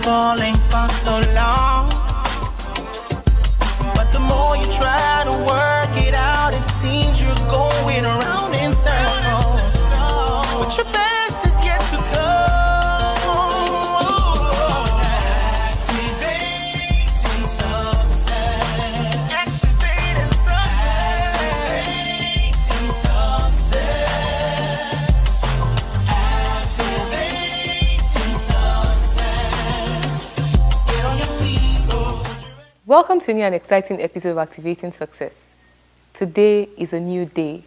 falling for so long. But the more you try to work it out, it seems you're going around in circles. But your best is yet to come. Activating success. Activating success. Activating success. Activating success. Get on your feet. Welcome to a new and exciting episode of Activating Success. Today is a new day.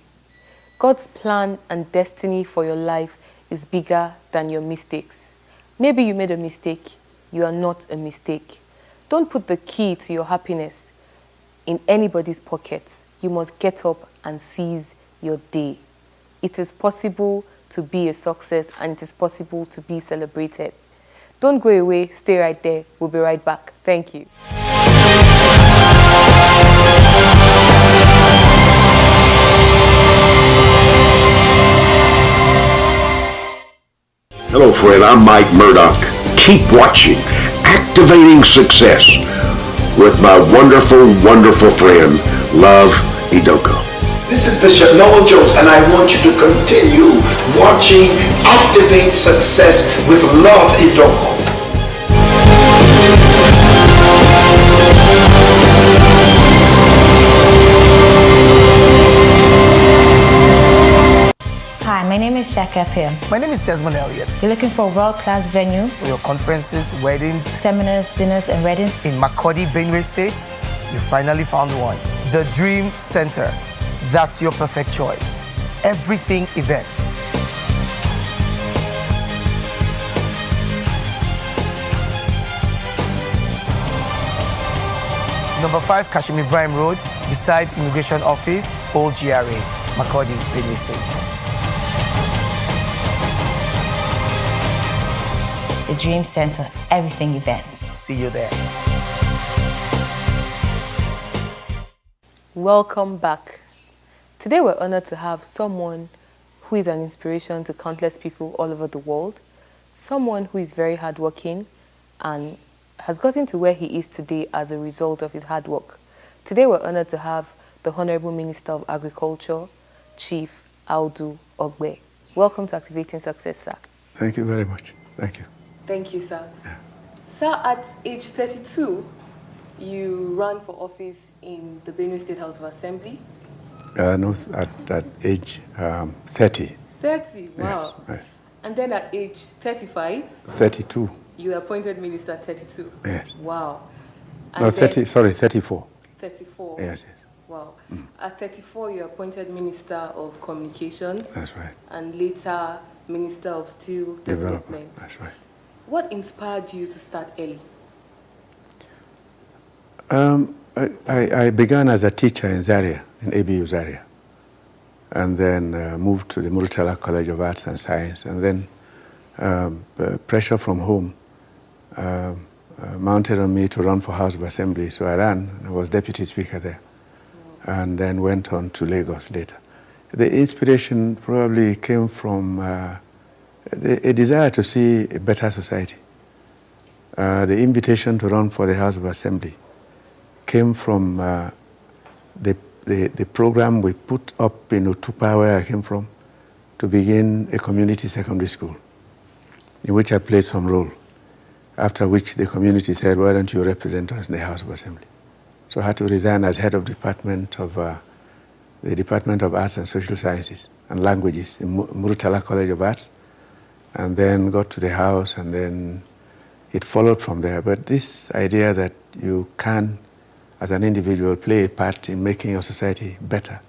God's plan and destiny for your life is bigger than your mistakes. Maybe you made a mistake. You are not a mistake. Don't put the key to your happiness in anybody's pockets. You must get up and seize your day. It is possible to be a success and it is possible to be celebrated. Don't go away. Stay right there. We'll be right back. Thank you. Hello, friend. I'm Mike Murdoch. Keep watching Activating Success with my wonderful, wonderful friend, Love Idoko. This is Bishop Noel Jones, and I want you to continue watching Activate Success with Love Idoko. Hi, my name is Shaka Pim. My name is Desmond Elliott. You're looking for a world-class venue For your conferences, weddings, seminars, dinners, and weddings. in Makurdi, Benue State, you finally found one. The Dream Center. That's your perfect choice. Everything events. Number 5 Kashmir Ibrahim Road, beside Immigration Office, Old GRA, Makurdi, Benue State. The Dream Center, everything events. See you there. Welcome back. Today we're honored to have someone who is an inspiration to countless people all over the world, someone who is very hardworking and has gotten to where he is today as a result of his hard work. Today we're honored to have the Honorable Minister of Agriculture, Chief Audu Ogbe. Welcome to Activating Success, sir. Thank you very much. Thank you. Thank you, sir. Sir, at age 32, you ran for office in the Benue State House of Assembly. No, at age 30. 30, wow. Yes, right. And then at age 35, 32. you were appointed minister at 32. Yes. Wow. No, And then 34. 34. Yes, yes. Wow. At 34, you were appointed Minister of Communications. That's right. And later, Minister of Steel Development. That's right. What inspired you to start early? I began as a teacher in Zaria, in ABU Zaria, and then moved to the Murtala College of Arts and Science, and then pressure from home mounted on me to run for House of Assembly, so I ran. I was Deputy Speaker there, and then went on to Lagos later. The inspiration probably came from a desire to see a better society. The invitation to run for the House of Assembly came from the program we put up in Otupa, where I came from, to begin a community secondary school, in which I played some role, after which the community said, why don't you represent us in the House of Assembly? So I had to resign as head of the Department of Arts and Social Sciences and Languages in Murtala College of Arts, and then got to the House, and then it followed from there. But this idea that you can, as an individual, play a part in making your society better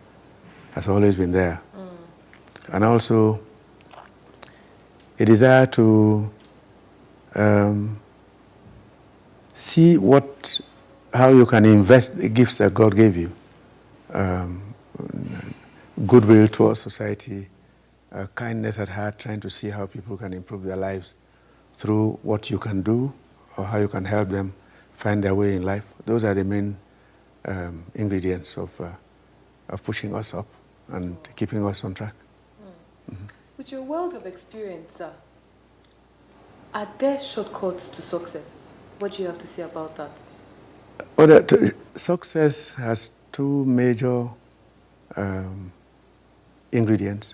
has always been there. And also a desire to see how you can invest the gifts that God gave you. Goodwill towards society, kindness at heart, trying to see how people can improve their lives through what you can do or how you can help them find their way in life. Those are the main ingredients of pushing us up and keeping us on track. With your wealth of experience, sir, Are there shortcuts to success? What do you have to say about that? Well, success has two major um, ingredients.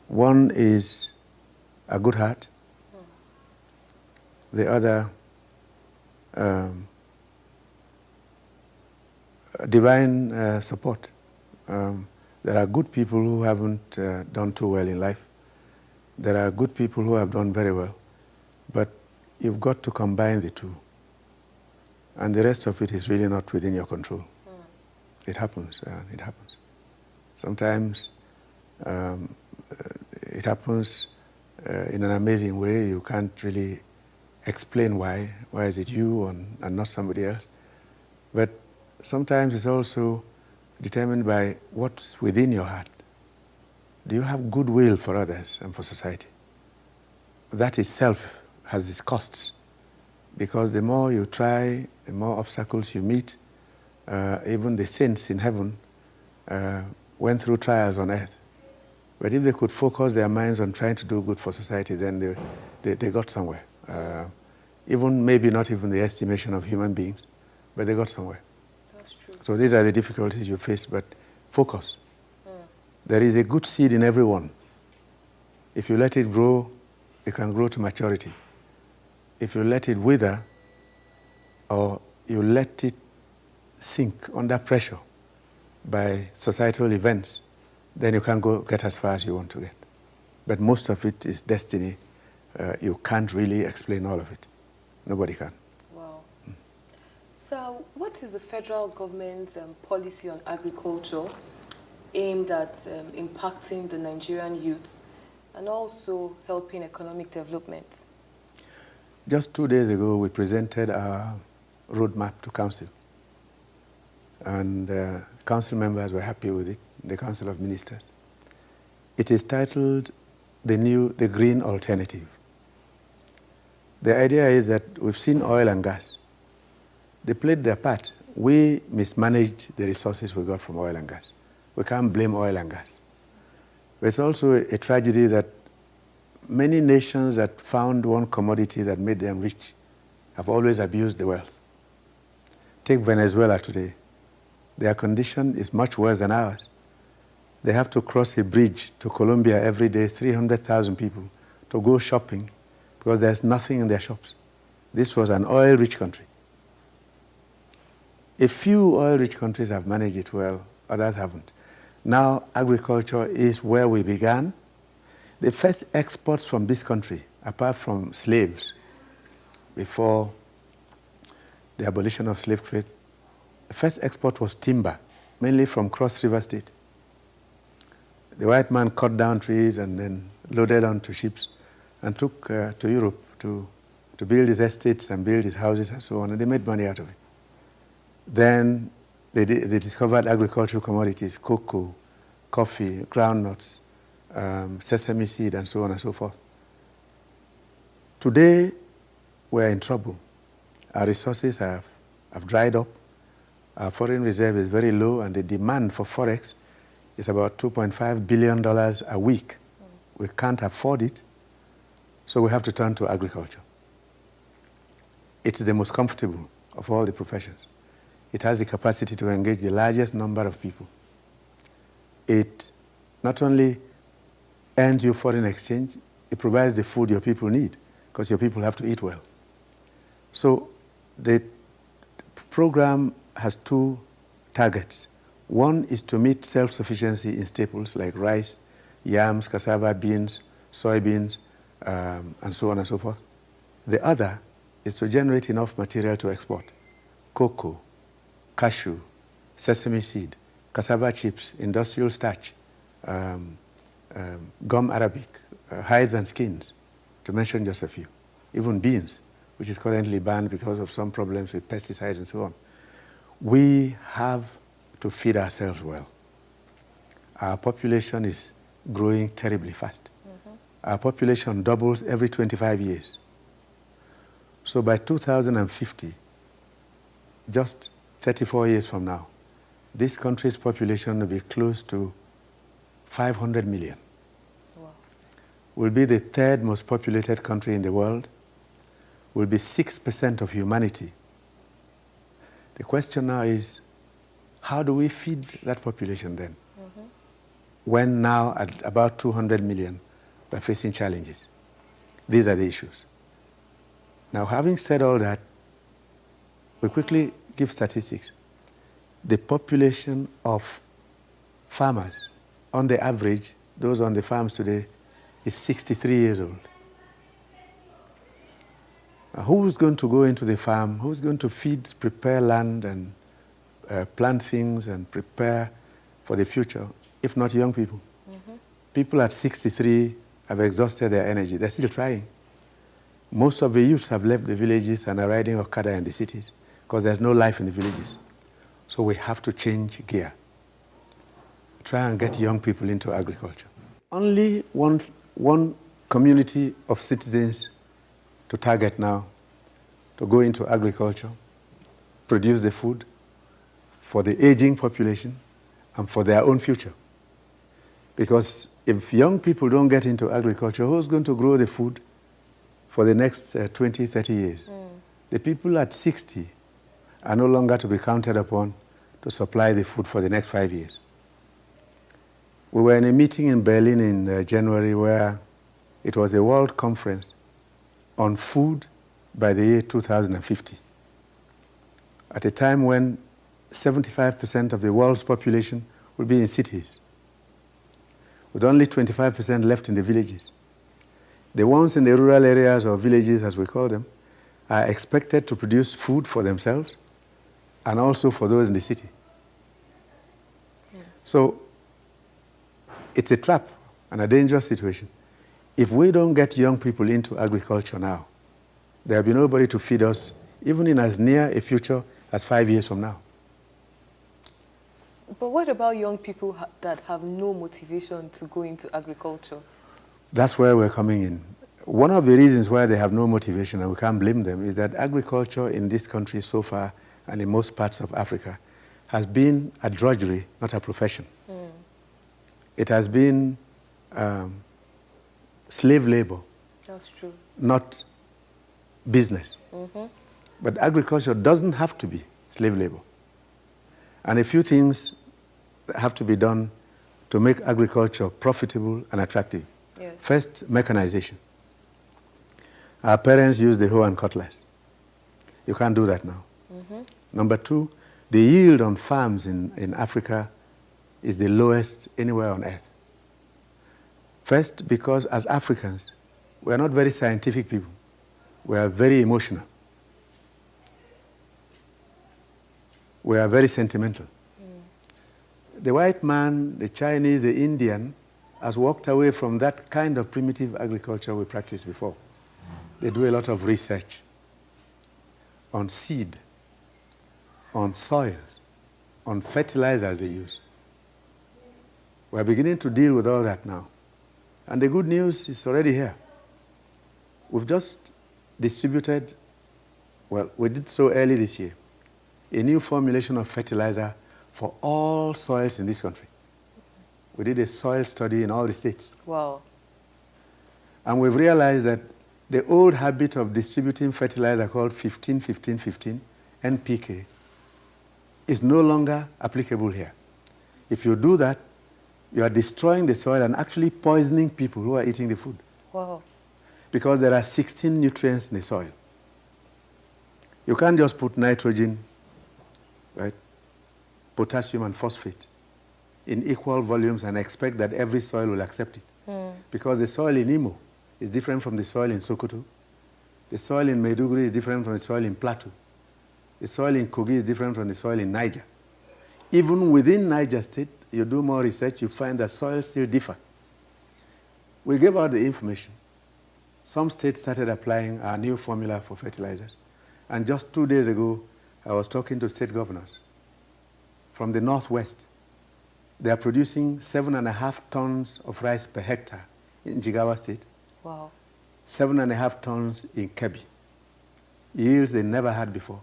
One is a good heart. The other, divine support. There are good people who haven't done too well in life. There are good people who have done very well. But you've got to combine the two. And the rest of it is really not within your control. It happens. It happens. Sometimes it happens in an amazing way. You can't really explain why. Why is it you and not somebody else? But sometimes it's also determined by what's within your heart. Do you have goodwill for others and for society? That itself has its costs, because the more you try, the more obstacles you meet. Even the saints in heaven went through trials on earth. But if they could focus their minds on trying to do good for society, then they got somewhere. Even maybe not even the estimation of human beings, but they got somewhere. That's true. So these are the difficulties you face, but focus. There is a good seed in everyone. If you let it grow, it can grow to maturity. If you let it wither, or you let it sink under pressure by societal events, then you can't get as far as you want to get. But most of it is destiny. You can't really explain all of it. Nobody can. Wow. So what is the federal government's policy on agriculture aimed at impacting the Nigerian youth and also helping economic development? Just 2 days ago, we presented our roadmap to council. And council members were happy with it, the Council of Ministers. It is titled the Green Alternative. The idea is that we've seen oil and gas. They played their part. We mismanaged the resources we got from oil and gas. We can't blame oil and gas. But it's also a tragedy that many nations that found one commodity that made them rich have always abused the wealth. Take Venezuela today. Their condition is much worse than ours. They have to cross a bridge to Colombia every day, 300,000 people, to go shopping because there's nothing in their shops. This was an oil-rich country. A few oil-rich countries have managed it well, others haven't. Now, agriculture is where we began. The first exports from this country, apart from slaves, before the abolition of slave trade, the first export was timber, mainly from Cross River State. The white man cut down trees and then loaded onto ships and took to Europe to build his estates and build his houses and so on, and they made money out of it. Then they discovered agricultural commodities, cocoa, coffee, groundnuts, sesame seed, and so on and so forth. Today, we're in trouble. Our resources have dried up. Our foreign reserve is very low, and the demand for forex is about $2.5 billion a week. We can't afford it, so we have to turn to agriculture. It's the most comfortable of all the professions. It has the capacity to engage the largest number of people. It not only earns you foreign exchange, it provides the food your people need, because your people have to eat well. So the program has two targets. One is to meet self-sufficiency in staples like rice, yams, cassava, beans, soybeans, and so on and so forth. The other is to generate enough material to export. Cocoa, cashew, sesame seed, cassava chips, industrial starch, gum arabic, hides and skins, to mention just a few. Even beans, which is currently banned because of some problems with pesticides and so on. We have to feed ourselves well. Our population is growing terribly fast. Our population doubles every 25 years. So by 2050, just 34 years from now, this country's population will be close to 500 million. Wow. will be the third most populated country in the world, will be 6% of humanity. The question now is, how do we feed that population then? When now at about 200 million, we're facing challenges. These are the issues. Now, having said all that, we quickly give statistics. The population of farmers, on the average, those on the farms today, is 63 years old. Now, who's going to go into the farm? Who's going to feed, prepare land and plant things and prepare for the future, if not young people? People at 63 have exhausted their energy. They're still trying. Most of the youths have left the villages and are riding Okada in the cities because there's no life in the villages. So we have to change gear. Try and get young people into agriculture. Only one community of citizens to target now, to go into agriculture, produce the food for the aging population and for their own future. Because if young people don't get into agriculture, who's going to grow the food for the next 20, 30 years? The people at 60 are no longer to be counted upon to supply the food for the next 5 years. We were in a meeting in Berlin in January where it was a world conference on food by the year 2050. At a time when 75% of the world's population will be in cities, with only 25% left in the villages. The ones in the rural areas or villages, as we call them, are expected to produce food for themselves and also for those in the city. So it's a trap and a dangerous situation. If we don't get young people into agriculture now, there will be nobody to feed us, even in as near a future as 5 years from now. But what about young people that have no motivation to go into agriculture? That's where we're coming in. One of the reasons why they have no motivation, and we can't blame them, is that agriculture in this country so far, and in most parts of Africa, has been a drudgery, not a profession. It has been slave labor. That's true. Not business. But agriculture doesn't have to be slave labor. And a few things have to be done to make agriculture profitable and attractive. Yes. First, mechanization. Our parents used the hoe and cutlass. You can't do that now. Number two, the yield on farms in Africa is the lowest anywhere on earth. First, because as Africans, we are not very scientific people. We are very emotional. We are very sentimental. The white man, the Chinese, the Indian, has walked away from that kind of primitive agriculture we practiced before. They do a lot of research on seed, on soils, on fertilizers they use. We're beginning to deal with all that now. And the good news is already here. We've just distributed, well, we did so early this year, a new formulation of fertilizer for all soils in this country. We did a soil study in all the states. Wow. And we've realized that the old habit of distributing fertilizer called 15-15-15, NPK, is no longer applicable here. If you do that, you are destroying the soil and actually poisoning people who are eating the food. Wow. Because there are 16 nutrients in the soil. You can't just put nitrogen, right, potassium and phosphate in equal volumes and expect that every soil will accept it. Because the soil in Imo is different from the soil in Sokoto. The soil in Maiduguri is different from the soil in Plateau. The soil in Kogi is different from the soil in Niger. Even within Niger State, you do more research, you find that soils still differ. We gave out the information. Some states started applying our new formula for fertilizers. And just 2 days ago, I was talking to state governors from the northwest. They are producing 7.5 tons of rice per hectare in Jigawa State. Wow. 7.5 tons in Kebbi. Yields they never had before.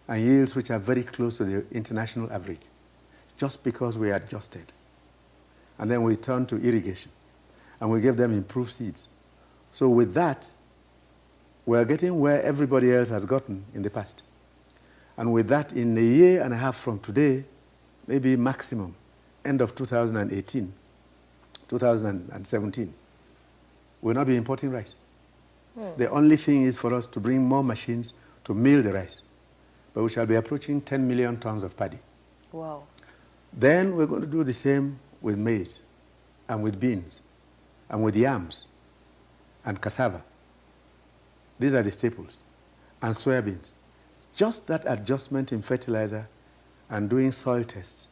And yields which are very close to the international average, just because we adjusted. And then we turned to irrigation. and we gave them improved seeds. So with that, we're getting where everybody else has gotten in the past. And with that, in a year and a half from today, maybe maximum, end of 2018, 2017, we'll not be importing rice. The only thing is for us to bring more machines to mill the rice. But we shall be approaching 10 million tons of paddy. Wow. Then we're going to do the same with maize, and with beans, and with yams, and cassava. These are the staples. And soybeans. Just that adjustment in fertilizer and doing soil tests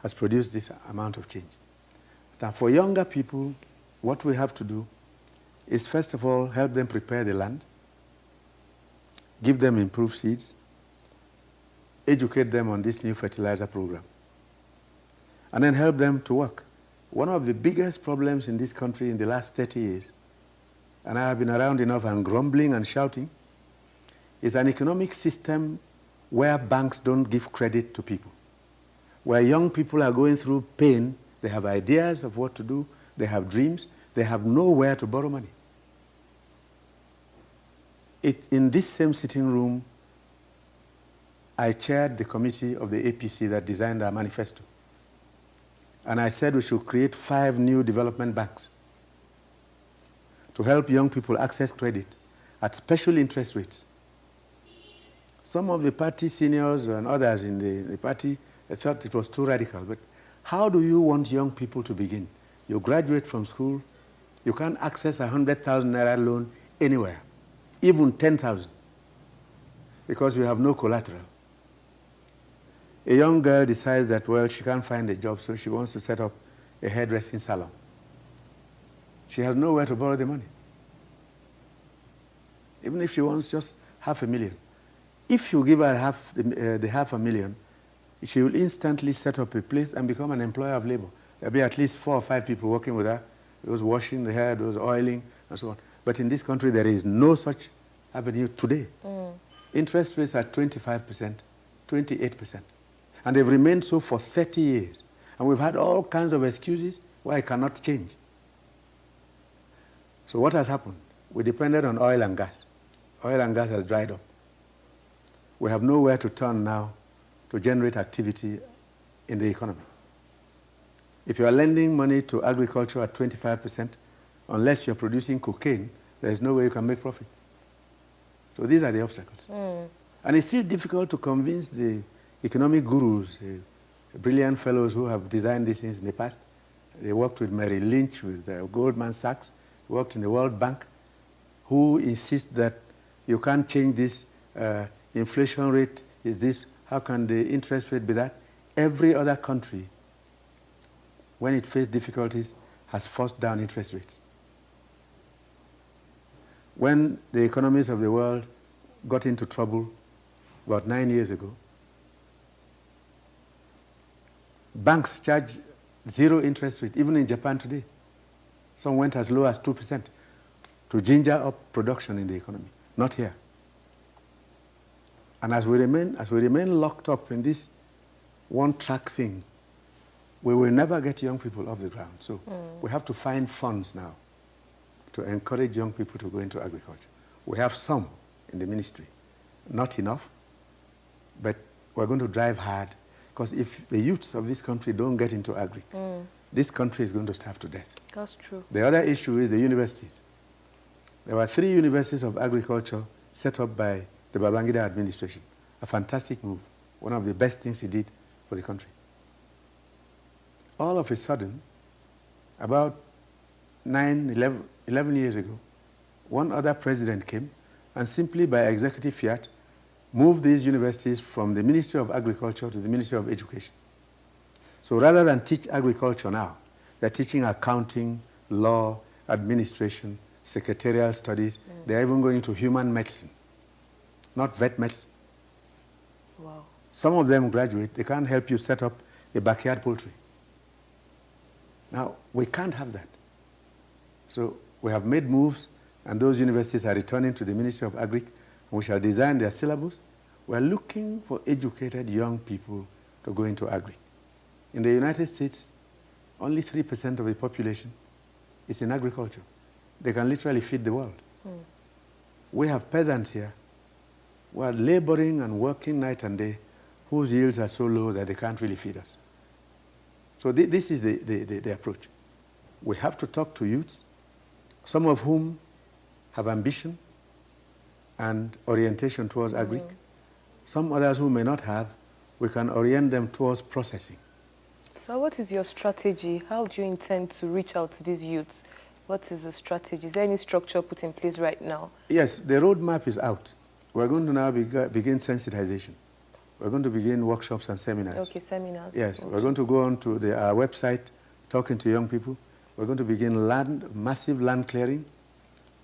has produced this amount of change. Now, for younger people, what we have to do is, first of all, help them prepare the land, give them improved seeds, educate them on this new fertilizer program, and then help them to work. One of the biggest problems in this country in the last 30 years, and I have been around enough and grumbling and shouting, is an economic system where banks don't give credit to people, where young people are going through pain, they have ideas of what to do, they have dreams, they have nowhere to borrow money. In this same sitting room, I chaired the committee of the APC that designed our manifesto. And I said we should create 5 new development banks to help young people access credit at special interest rates. Some of the party seniors and others in the party thought it was too radical. But how do you want young people to begin? You graduate from school, you can't access 100,000 naira loan anywhere, even 10,000, because you have no collateral. A young girl decides that, well, she can't find a job, so she wants to set up a hairdressing salon. She has nowhere to borrow the money. Even if she wants just $500,000. If you give her the $500,000, she will instantly set up a place and become an employer of labor. There'll be at least 4 or 5 people working with her, those washing the hair, those oiling, and so on. But in this country, there is no such avenue today. Interest rates are 25%, 28%. And they've remained so for 30 years. And we've had all kinds of excuses why it cannot change. So what has happened? We depended on oil and gas. Oil and gas has dried up. We have nowhere to turn now to generate activity in the economy. If you are lending money to agriculture at 25%, unless you're producing cocaine, there's no way you can make profit. So these are the obstacles. And it's still difficult to convince the economic gurus, the brilliant fellows who have designed these things in the past. They worked with Merrill Lynch, with Goldman Sachs, worked in the World Bank, who insist that you can't change this inflation rate is this, how can the interest rate be that? Every other country, when it faced difficulties, has forced down interest rates. When the economies of the world got into trouble about 9 years ago, banks charge 0 interest rate, even in Japan today. Some went as low as 2% to ginger up production in the economy. Not here. And as we remain locked up in this one-track thing, we will never get young people off the ground. So we have to find funds now to encourage young people to go into agriculture. We have some in the ministry. Not enough, but we're going to drive hard, because if the youths of this country don't get into agri, this country is going to starve to death. That's true. The other issue is the universities. There were 3 universities of agriculture set up by the Babangida administration. A fantastic move. One of the best things he did for the country. All of a sudden, about 11 years ago, one other president came and simply by executive fiat moved these universities from the Ministry of Agriculture to the Ministry of Education. So rather than teach agriculture now, they're teaching accounting, law, administration, secretarial studies. They're even going to human medicine, not vet medicine. Wow. Some of them graduate, they can't help you set up a backyard poultry. Now, we can't have that. So we have made moves, and those universities are returning to the Ministry of Agri, and we shall design their syllabus. We're looking for educated young people to go into agri. In the United States, only 3% of the population is in agriculture. They can literally feed the world. We have peasants here who are laboring and working night and day, whose yields are so low that they can't really feed us. So this is the approach. We have to talk to youths, some of whom have ambition and orientation towards agric. Some others who may not have, we can orient them towards processing. So what is your strategy? How do you intend to reach out to these youths? What is the strategy? Is there any structure put in place right now? Yes, the roadmap is out. We're going to now begin sensitization. We're going to begin workshops and seminars. Okay, seminars. Yes, okay. We're going to go on to our website, talking to young people. We're going to begin massive land clearing.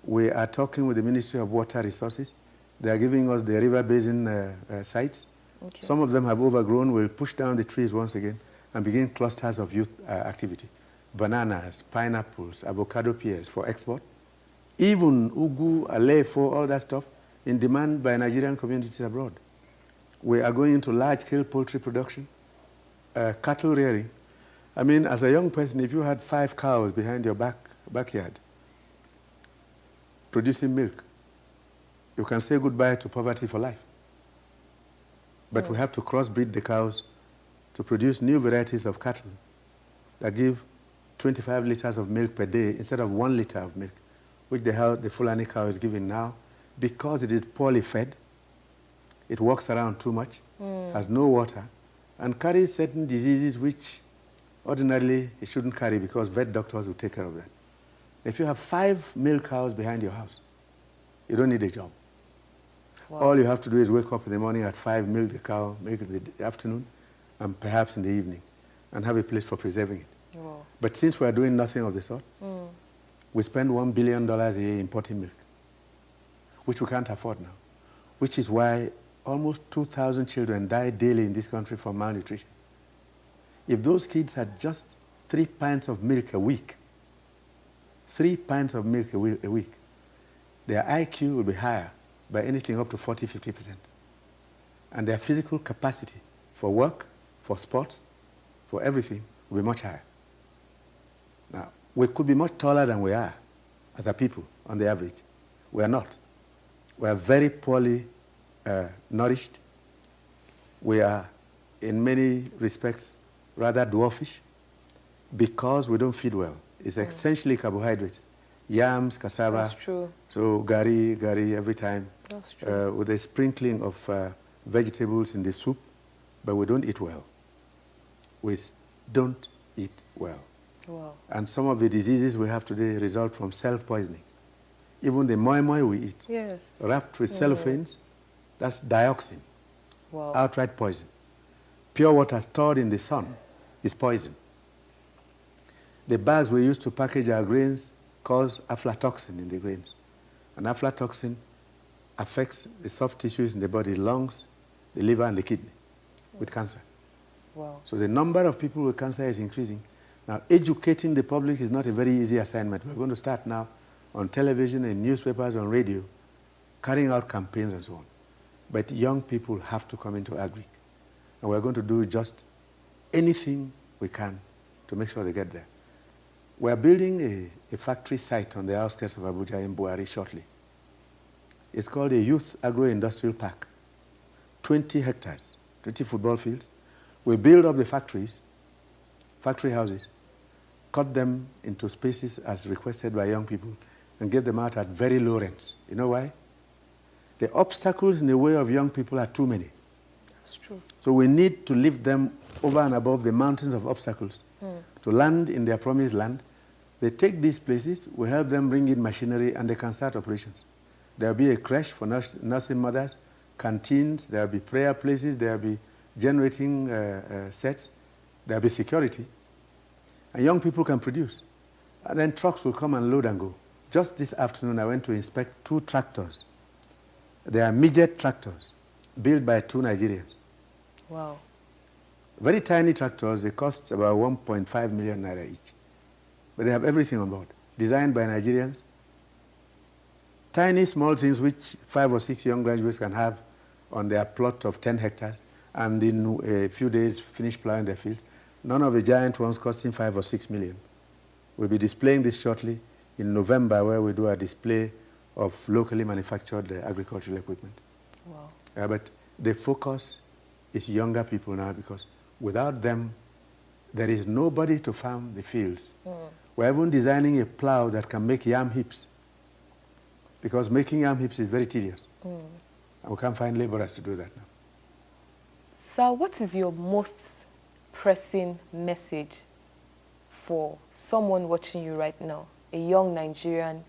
We are talking with the Ministry of Water Resources. They are giving us the river basin sites. Okay. Some of them have overgrown. We'll push down the trees once again and begin clusters of youth activity. Bananas, pineapples, avocado pears for export. Even ugu, alefo, all that stuff in demand by Nigerian communities abroad. We are going into large-scale poultry production, cattle rearing. I mean, as a young person, if you had 5 cows behind your backyard producing milk, you can say goodbye to poverty for life. But we have to crossbreed the cows to produce new varieties of cattle that give 25 liters of milk per day instead of 1 liter of milk, which the Fulani cow is giving now. Because it is poorly fed, it walks around too much, has no water, and carries certain diseases which ordinarily it shouldn't carry because vet doctors will take care of that. If you have 5 milk cows behind your house, you don't need a job. Wow. All you have to do is wake up in the morning at 5, milk the cow, milk in the afternoon, and perhaps in the evening, and have a place for preserving it. Wow. But since we are doing nothing of the sort, we spend $1 billion a year importing milk, which we can't afford now, which is why almost 2,000 children die daily in this country from malnutrition. If those kids had just 3 pints of milk a week, 3 pints of milk a week, their IQ will be higher by anything up to 40, 50%. And their physical capacity for work, for sports, for everything will be much higher. Now, we could be much taller than we are as a people on the average. We are not. We are very poorly nourished. We are, in many respects, rather dwarfish because we don't feed well. It's essentially carbohydrates. Yams, cassava. That's true. So gari every time. That's true. With a sprinkling of vegetables in the soup, but we don't eat well. We don't eat well. Wow. And some of the diseases we have today result from self-poisoning. Even the moi moi we eat, yes, wrapped with cellophanes, that's dioxin, wow, outright poison. Pure water stored in the sun is poison. The bags we use to package our grains cause aflatoxin in the grains. And aflatoxin affects the soft tissues in the body, lungs, the liver, and the kidney with cancer. Wow. So the number of people with cancer is increasing. Now, educating the public is not a very easy assignment. We're going to start now on television, in newspapers, on radio, carrying out campaigns and so on. But young people have to come into agri. And we're going to do just anything we can to make sure they get there. We're building a factory site on the outskirts of Abuja in Buhari shortly. It's called a Youth Agro-Industrial Park. 20 hectares, 20 football fields. We build up the factories, factory houses, cut them into spaces as requested by young people, and give them out at very low rents. You know why? The obstacles in the way of young people are too many. That's true. So we need to lift them over and above the mountains of obstacles to land in their promised land. They take these places, we help them bring in machinery, and they can start operations. There will be a creche for nursing mothers, canteens, there will be prayer places, there will be generating sets, there will be security. And young people can produce. And then trucks will come and load and go. Just this afternoon, I went to inspect 2 tractors. They are midget tractors built by 2 Nigerians. Wow. Very tiny tractors, they cost about 1.5 million naira each. But they have everything on board, designed by Nigerians. Tiny, small things which 5 or 6 young graduates can have on their plot of 10 hectares, and in a few days finish plowing their fields. None of the giant ones costing 5 or 6 million. We'll be displaying this shortly in November, where we do a display of locally manufactured agricultural equipment. Wow. But the focus is younger people now, because without them, there is nobody to farm the fields. We're even designing a plow that can make yam heaps, because making yam heaps is very tedious. And we can't find laborers to do that now. Sir, what is your most pressing message for someone watching you right now, a young Nigerian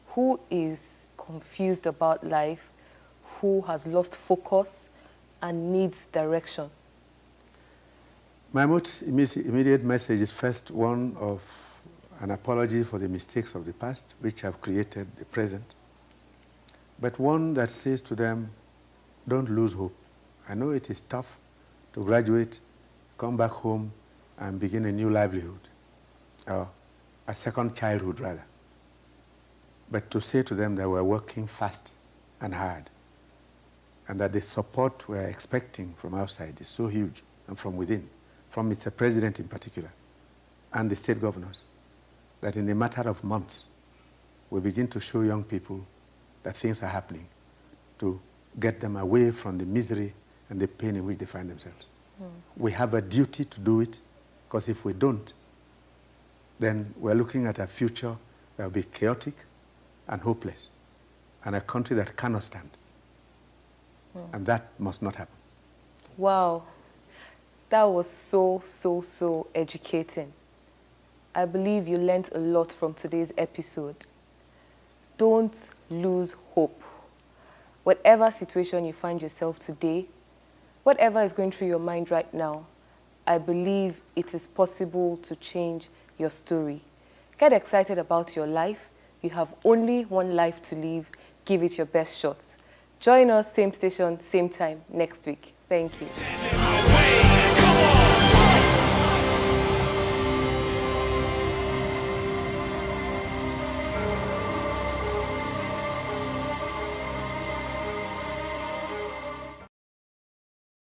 who is confused about life, who has lost focus and needs direction? My most immediate message is first one of an apology for the mistakes of the past, which have created the present, but one that says to them, don't lose hope. I know it is tough to graduate, come back home, and begin a new livelihood, or a second childhood rather. But to say to them that we're working fast and hard, and that the support we're expecting from outside is so huge, and from within, from Mr. President in particular, and the state governors, that in a matter of months, we begin to show young people that things are happening to get them away from the misery and the pain in which they find themselves. We have a duty to do it, because if we don't, then we're looking at a future that will be chaotic and hopeless, and a country that cannot stand. And that must not happen. Wow, that was so educating. I believe you learned a lot from today's episode. Don't lose hope. Whatever situation you find yourself today, whatever is going through your mind right now, I believe it is possible to change your story. Get excited about your life. You have only one life to live. Give it your best shot. Join us, same station, same time, next week. Thank you.